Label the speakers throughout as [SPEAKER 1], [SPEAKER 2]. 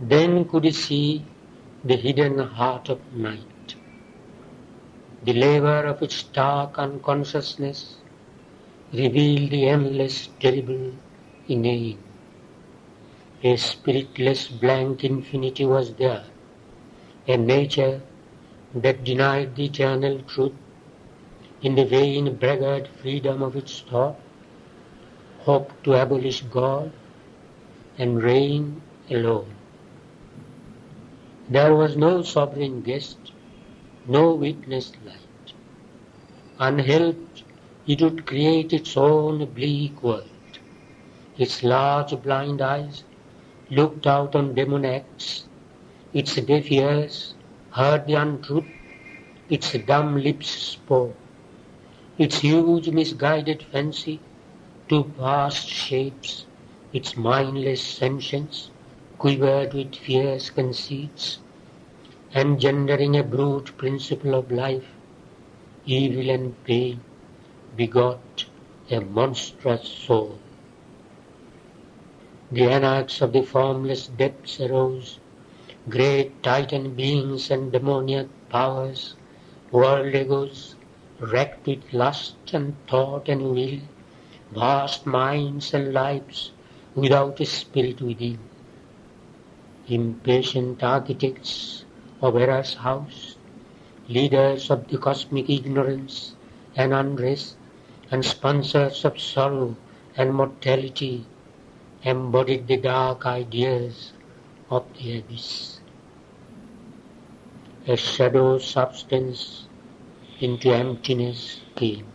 [SPEAKER 1] Then could he see the hidden heart of night, the labor of its dark unconsciousness revealed the endless, terrible inane. A spiritless blank infinity was there, a nature that denied the eternal truth in the vain braggart freedom of its thought, hoped to abolish God and reign alone. There was no sovereign guest, no witness light. Unhelped, it would create its own bleak world. Its large blind eyes looked out on demon acts, its deaf ears heard the untruth, its dumb lips spoke, its huge misguided fancy took vast shapes, its mindless sentience quivered with fierce conceits, engendering a brute principle of life, evil and pain begot a monstrous soul. The anarchs of the formless depths arose, great Titan beings and demoniac powers, world egos, wrecked with lust and thought and will, vast minds and lives without a spirit within. Impatient architects of Era's house, leaders of the cosmic ignorance and unrest, and sponsors of sorrow and mortality, embodied the dark ideas of the abyss. A shadow substance into emptiness came.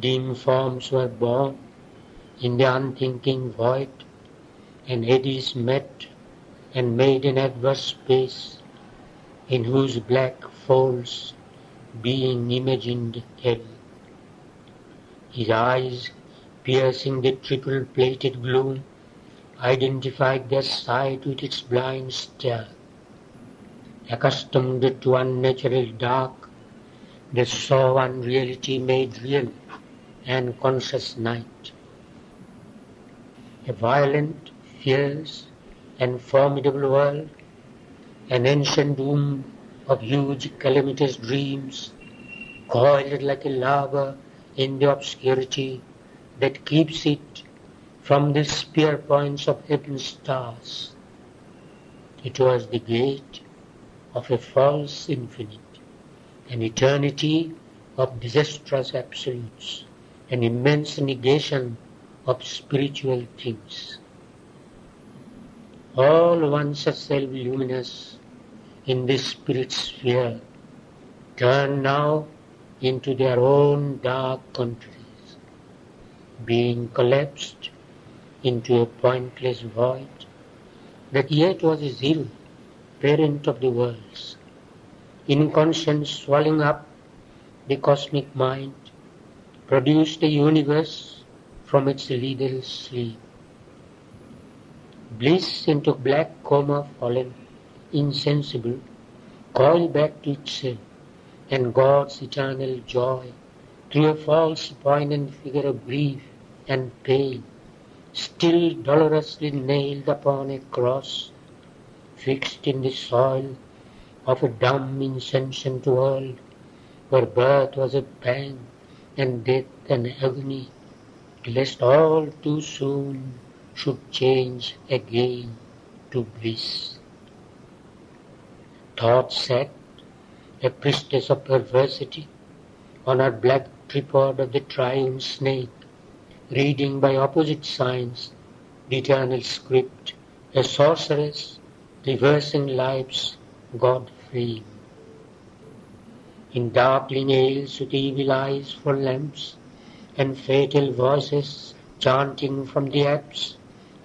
[SPEAKER 1] Dim forms were born in the unthinking void, and eddies met and made an adverse space in whose black folds being imagined hell. His eyes, piercing the triple-plated gloom, identified their sight with its blind stare. Accustomed to unnatural dark, they saw unreality made real and conscious night. A violent, fierce, and formidable world, an ancient doom of huge calamitous dreams, coiled like a lava in the obscurity that keeps it from the spear points of heaven's stars. It was the gate of a false infinite, an eternity of disastrous absolutes, an immense negation of spiritual things. All once self-luminous in this spirit sphere turn now into their own dark countries, being collapsed into a pointless void that yet was zero, parent of the worlds. Inconscience swallowing up the cosmic mind, produced a universe from its lethal sleep. Bliss into black coma fallen, insensible, coiled back to itself, and God's eternal joy, through a false poignant figure of grief and pain, still dolorously nailed upon a cross, fixed in the soil of a dumb insentient world, where birth was a pang and death an agony, lest all too soon should change again to bliss. Thought sat, a priestess of perversity, on her black tripod of the triune snake, reading by opposite signs the eternal script, a sorceress reversing life's God frame. In darkling aisles with evil eyes for lamps, and fatal voices chanting from the apse,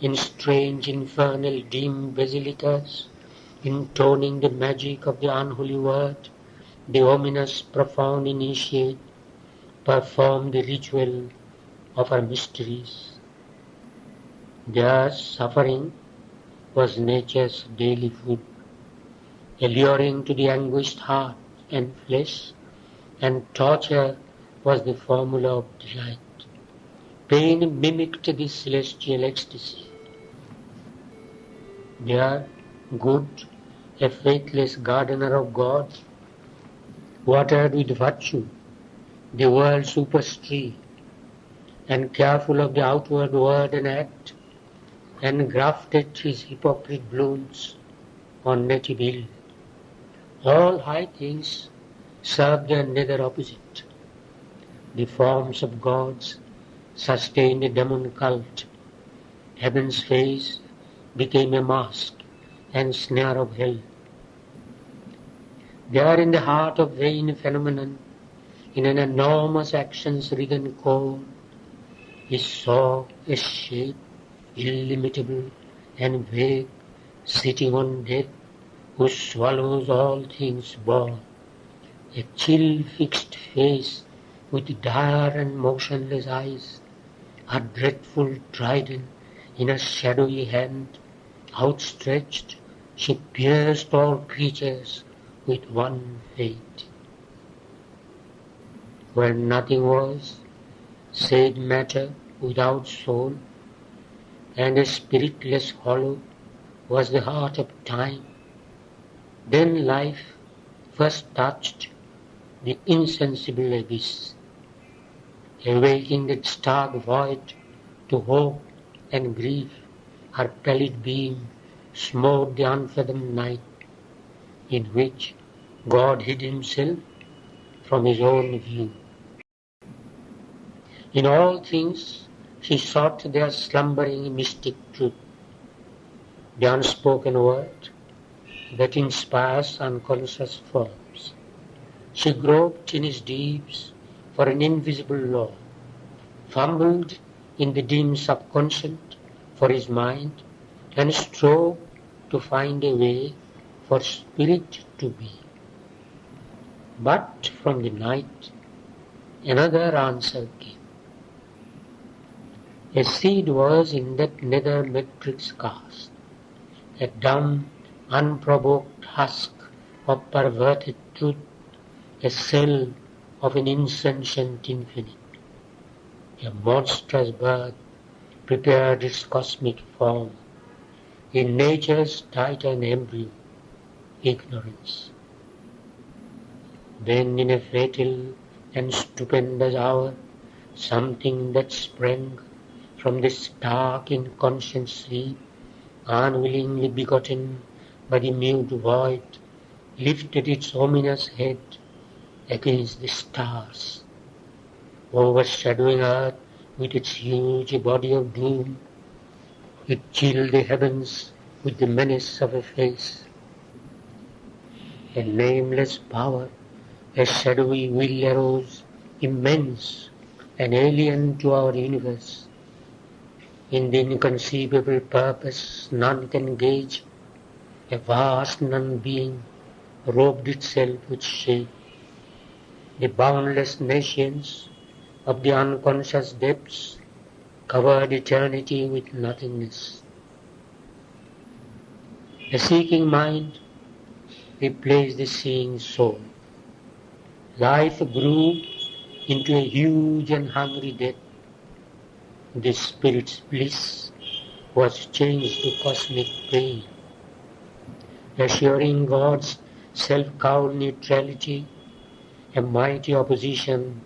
[SPEAKER 1] in strange infernal dim basilicas, intoning the magic of the unholy word, the ominous profound initiate performed the ritual of her mysteries. Their suffering was nature's daily food, alluring to the anguished heart and flesh, and torture was the formula of delight. Pain mimicked the celestial ecstasy. There, good, a faithless gardener of God, watered with virtue the world's upas tree, and careful of the outward word and act, and grafted his hypocrite blooms on native hill. All high things serve their nether opposite. The forms of gods sustained a demon cult. Heaven's face became a mask and snare of hell. There in the heart of vain phenomenon, in an enormous actions-ridden core, he saw a shape illimitable and vague, sitting on death, who swallows all things born, a chill fixed face with dire and motionless eyes, a dreadful trident in a shadowy hand, outstretched, she pierced all creatures with one fate. Where nothing was, save matter without soul, and a spiritless hollow was the heart of time, then life first touched the insensible abyss, awaking that stark void to hope and grief. Her pallid beam smote the unfathomed night, in which God hid himself from his own view. In all things she sought their slumbering mystic truth, the unspoken word that inspires unconscious forms. She groped in his deeps for an invisible law, fumbled in the dim subconscious for his mind, and strove to find a way for spirit to be. But from the night another answer came. A seed was in that nether matrix cast, a dumb, unprovoked husk of perverted truth, a cell of an insentient infinite. A monstrous birth prepared its cosmic form in nature's titan embryo, ignorance. Then in a fatal and stupendous hour, something that sprang from this dark inconscient sleep, unwillingly begotten by the mute void, lifted its ominous head against the stars, overshadowing earth with its huge body of doom. It chilled the heavens with the menace of a face. A nameless power, a shadowy will arose, immense and alien to our universe. In the inconceivable purpose none can gauge, a vast non-being robed itself with shape. The boundless nations of the unconscious depths covered eternity with nothingness. A seeking mind replaced the seeing soul. Life grew into a huge and hungry death. The spirit's bliss was changed to cosmic pain. Assuring God's self-cowed neutrality, a mighty opposition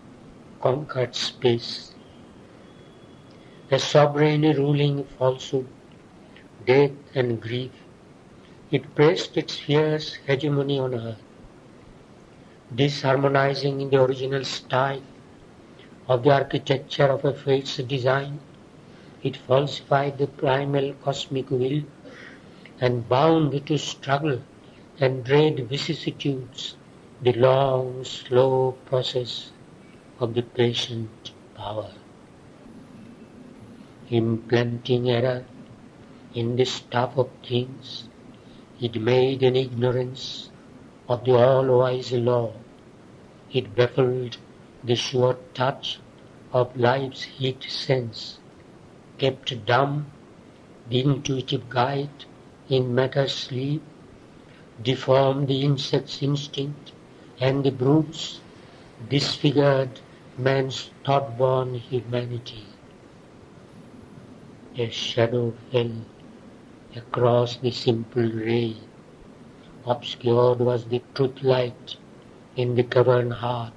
[SPEAKER 1] conquered space. A sovereign ruling falsehood, death and grief, it pressed its fierce hegemony on earth, disharmonizing in the original style of the architecture of a fate's design. It falsified the primal cosmic will, and bound to struggle and dread vicissitudes, the long, slow process of the patient power. Implanting error in the stuff of things, it made an ignorance of the all-wise law. It baffled the sure touch of life's heat sense, kept dumb the intuitive guide in matter's sleep, deformed the insect's instinct, and the brute's disfigured man's thought-born humanity. A shadow fell across the simple ray. Obscured was the truth light in the cavern heart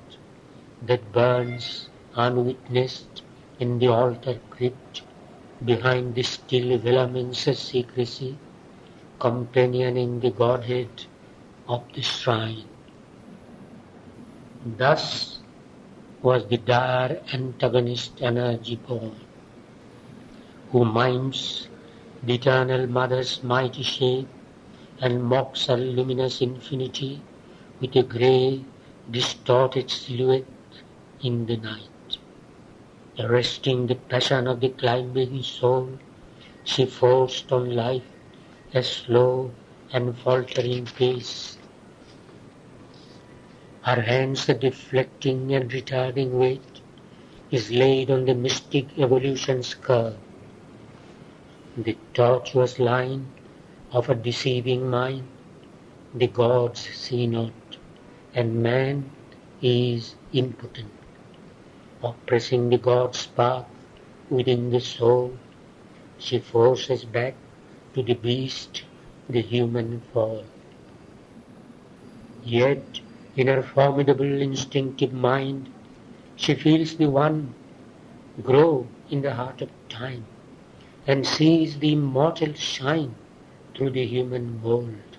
[SPEAKER 1] that burns unwitnessed in the altar crypt behind the still vehemence of secrecy, companioning the Godhead of the shrine. Thus was the dire antagonist energy born, who mimes the eternal mother's mighty shape and mocks her luminous infinity with a grey, distorted silhouette in the night. Arresting the passion of the climbing soul, she forced on life a slow and faltering pace. Her hands, a deflecting and retarding weight, is laid on the mystic evolution's curve. The tortuous line of a deceiving mind, the gods see not, and man is impotent. Oppressing the God's path within the soul, she forces back to the beast the human fall. Yet, in her formidable instinctive mind, she feels the One grow in the heart of time, and sees the immortal shine through the human mold.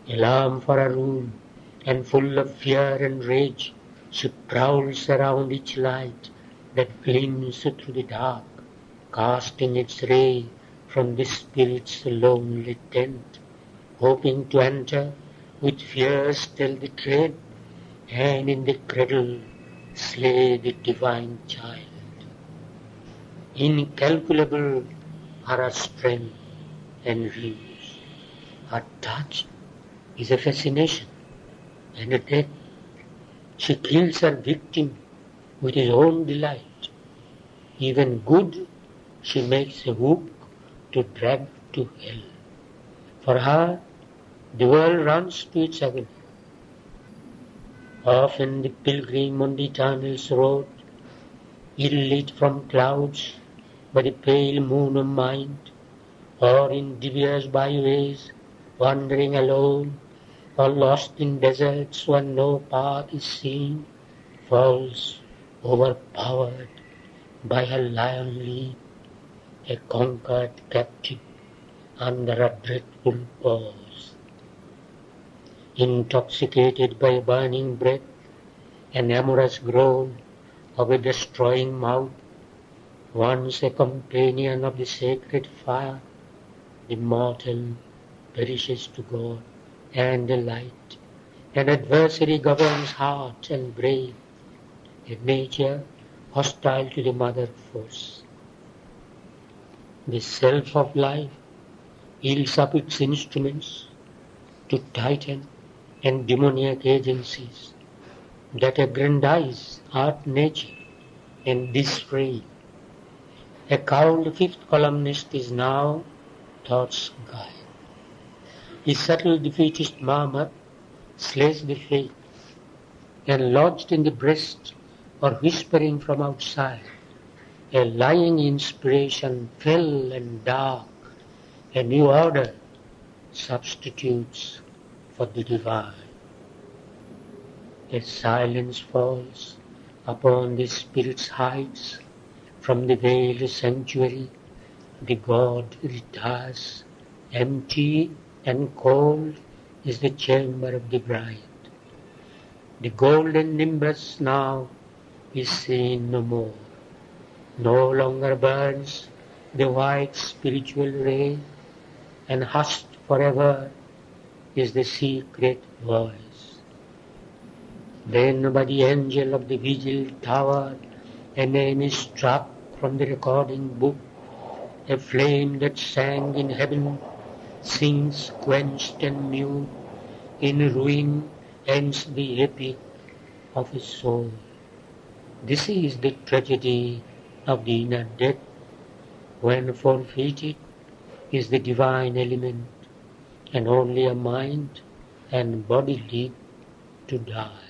[SPEAKER 1] Alarm for her room, and full of fear and rage, she prowls around each light that gleams through the dark, casting its ray from the spirit's lonely tent, hoping to enter with fear's stealthy tread, and in the cradle slay the divine child. Incalculable are her strength and views. Her touch is a fascination and a death. She kills her victim with his own delight. Even good she makes a hook to drag to hell. For her, the world runs to its agony. Often the pilgrim on the eternal's road, ill-lit from clouds by the pale moon of mind, or in devious byways, wandering alone, or lost in deserts where no path is seen, falls overpowered by her lion leap, a conquered captive under a dreadful pause. Intoxicated by a burning breath, an amorous groan of a destroying mouth, once a companion of the sacred fire, the mortal perishes to God and the light. An adversary governs heart and brain, a nature hostile to the mother force. The self of life yields up its instruments to titan and demoniac agencies that aggrandize art, nature, and display. A cowled fifth columnist is now thought's guide. His subtle defeatist murmur slays the faith, and lodged in the breast or whispering from outside, a lying inspiration fell and dark, a new order substitutes for the divine. A silence falls upon the spirit's heights, from the veiled sanctuary the God retires, empty and cold is the chamber of the bride. The golden nimbus now is seen no more. No longer burns the white spiritual ray, and hushed forever is the secret voice. Then by the angel of the vigil tower, a name is struck from the recording book, a flame that sang in heaven sings quenched and mute, in ruin ends the epic of his soul. This is the tragedy of the inner death, when forfeited is the divine element, and only a mind and body live to die.